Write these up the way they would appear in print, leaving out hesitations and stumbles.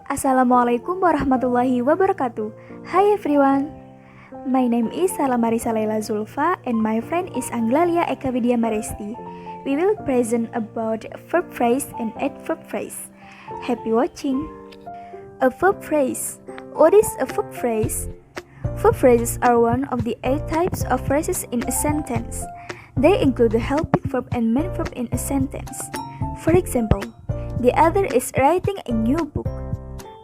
Assalamualaikum warahmatullahi wabarakatuh. Hi everyone. My name is Salamarisa Laila Zulfa and my friend is Anglalia Eka Vidya Maresti. We will present about verb phrase and adverb phrase. Happy watching. A verb phrase. What is a verb phrase? Verb phrases are one of the 8 types of phrases in a sentence. They include the helping verb and main verb in a sentence. For example, the other is writing a new book.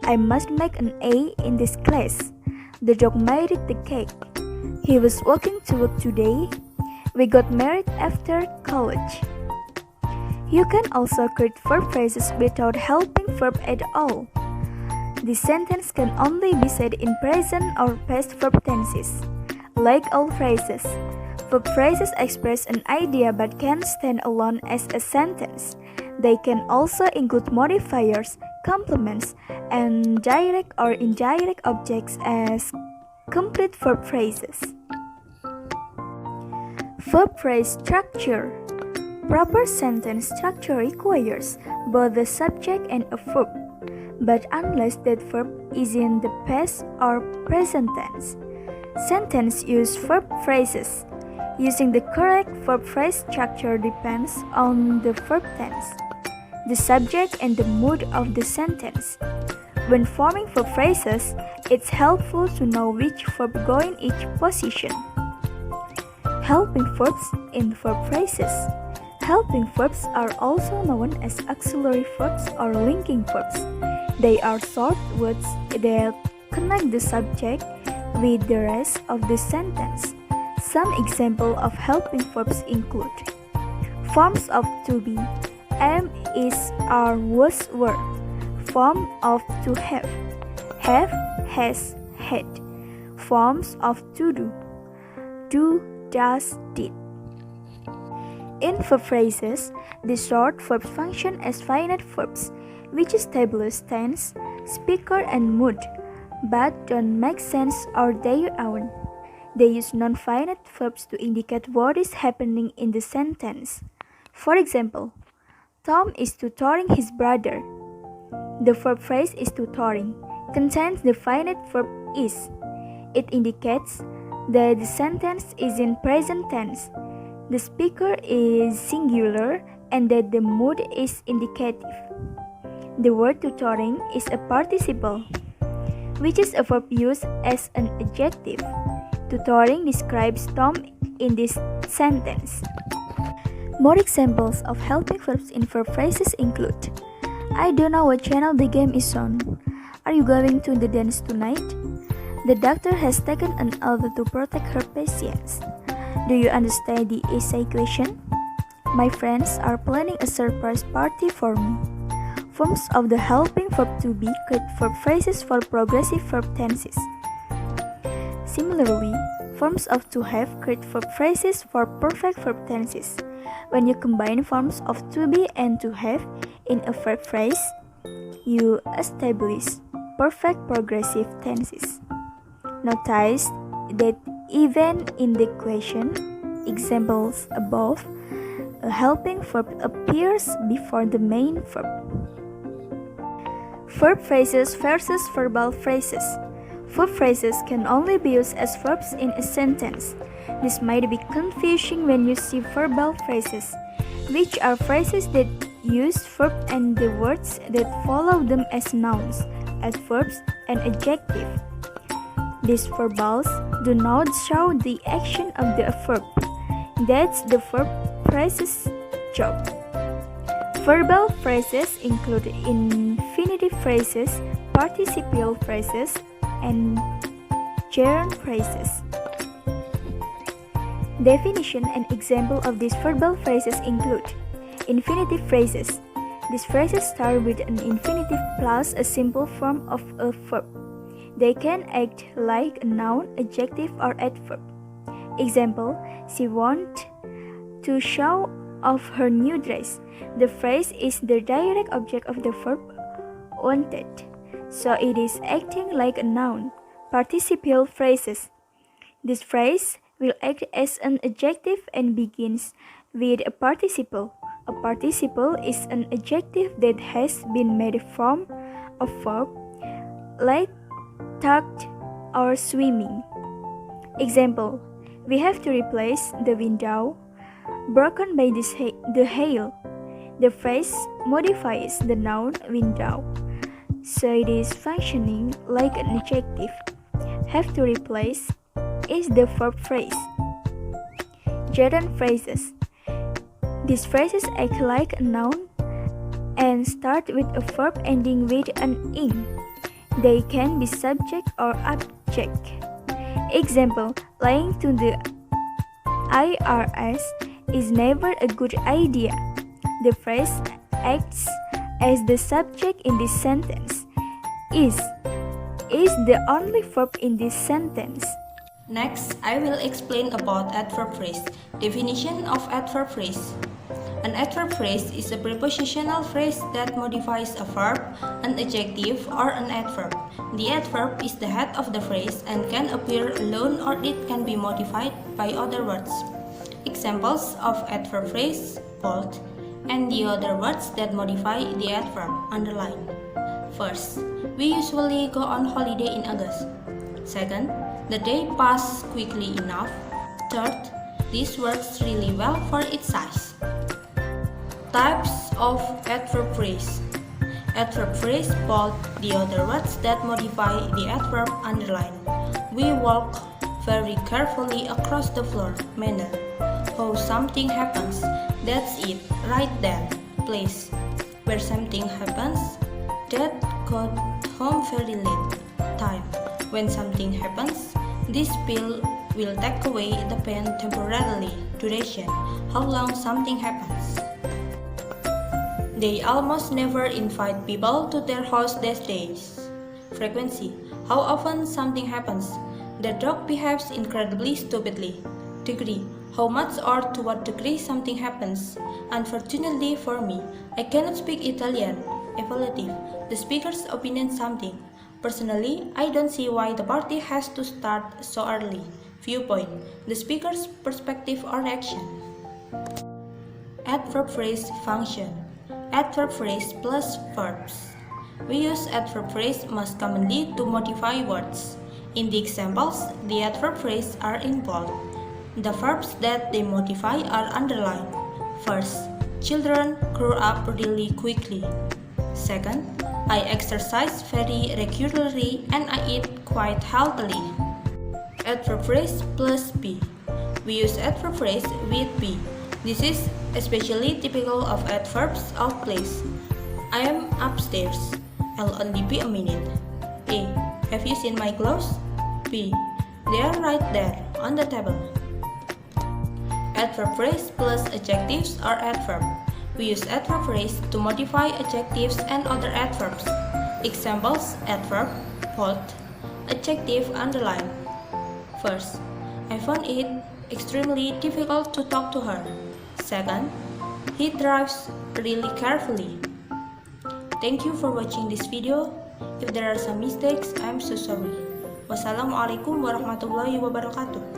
I must make an A in this class. The dog made it the cake. He was walking to work today. We got married after college. You can also create verb phrases without helping verb at all. The sentence can only be said in present or past verb tenses. Like all phrases, verb phrases express an idea but can stand alone as a sentence. They can also include modifiers, complements, and direct or indirect objects as complete verb phrases. Verb phrase structure. Proper sentence structure requires both the subject and a verb, but unless that verb is in the past or present tense. Sentence use verb phrases. Using the correct verb phrase structure depends on the verb tense, the subject, and the mood of the sentence. When forming verb phrases, it's helpful to know which verb go in each position. Helping verbs in verb phrases. Helping verbs are also known as auxiliary verbs or linking verbs. They are short words that connect the subject with the rest of the sentence. Some examples of helping verbs include forms of to be, am, is, are, was, were. Form of to have, has, had. Forms of to do, does, did. In verb phrases, the short verbs function as finite verbs, which establish tense, speaker, and mood, but don't make sense on their own. They use non-finite verbs to indicate what is happening in the sentence. For example, Tom is tutoring his brother. The verb phrase is tutoring, contains the finite verb is. It indicates that the sentence is in present tense, the speaker is singular, and that the mood is indicative. The word tutoring is a participle, which is a verb used as an adjective. Tutoring describes Tom in this sentence. More examples of helping verbs in verb phrases include I don't know what channel the game is on. Are you going to the dance tonight? The doctor has taken an oath to protect her patients. Do you understand the essay question? My friends are planning a surprise party for me. Forms of the helping verb to be create verb phrases for progressive verb tenses. Similarly, forms of to have create verb phrases for perfect verb tenses. When you combine forms of to be and to have in a verb phrase, you establish perfect progressive tenses. Notice that even in the question, examples above, a helping verb appears before the main verb. Verb phrases versus verbal phrases. Verb phrases can only be used as verbs in a sentence. This might be confusing when you see verbal phrases, which are phrases that use verb and the words that follow them as nouns, adverbs, and adjective. These verbals do not show the action of the verb. That's the verb phrase's job. Verbal phrases include infinitive phrases, participial phrases, and gerund phrases. Definition and example of these verbal phrases include infinitive phrases. These phrases start with an infinitive plus a simple form of a verb. They can act like a noun, adjective, or adverb. Example, she wants to show off her new dress. The phrase is the direct object of the verb wanted, so it is acting like a noun. Participial phrases. This phrase will act as an adjective and begins with a participle. A participle is an adjective that has been made from a verb like tucked or swimming. Example, we have to replace the window broken by the hail. The phrase modifies the noun window, so it is functioning like an adjective. Have to replace is the verb phrase. Gerund phrases. These phrases act like a noun and start with a verb ending with an "ing". They can be subject or object. Example, lying to the IRS is never a good idea. The phrase acts as the subject in this sentence. Is the only verb in this sentence. Next, I will explain about adverb phrase. Definition of adverb phrase. An adverb phrase is a prepositional phrase that modifies a verb, an adjective, or an adverb. The adverb is the head of the phrase and can appear alone or it can be modified by other words. Examples of adverb phrase: bold, and the other words that modify the adverb, underline. First, we usually go on holiday in August. Second, the day passed quickly enough. Third, this works really well for its size. Types of adverb phrase. Adverb phrase: bold, the other words that modify the adverb, underline. We walk very carefully across the floor, manner. How something happens, that's it, right there, place. Where something happens, that got home very late, time. When something happens, this pill will take away the pain temporarily, duration, how long something happens. They almost never invite people to their house these days. Frequency, how often something happens. The dog behaves incredibly stupidly. Degree, how much or to what degree something happens. Unfortunately for me, I cannot speak Italian. Evaluative, the speaker's opinion something. Personally, I don't see why the party has to start so early. Viewpoint, the speaker's perspective or action. Adverb phrase function. Adverb phrase plus verbs. We use adverb phrase most commonly to modify words. In the examples, the adverb phrase are in bold. The verbs that they modify are underlined. First, children grow up really quickly. Second, I exercise very regularly and I eat quite healthily. Adverb phrase plus be. We use adverb phrase with be. This is especially typical of adverbs of place. I am upstairs. I'll only be a minute. A. Have you seen my clothes? B. They are right there on the table. Adverb phrase plus adjectives or adverb. We use adverb phrase to modify adjectives and other adverbs. Examples: adverb, bold, adjective, underline. First, I found it extremely difficult to talk to her. Second, he drives really carefully. Thank you for watching this video. If there are some mistakes, I am so sorry. Wassalamualaikum warahmatullahi wabarakatuh.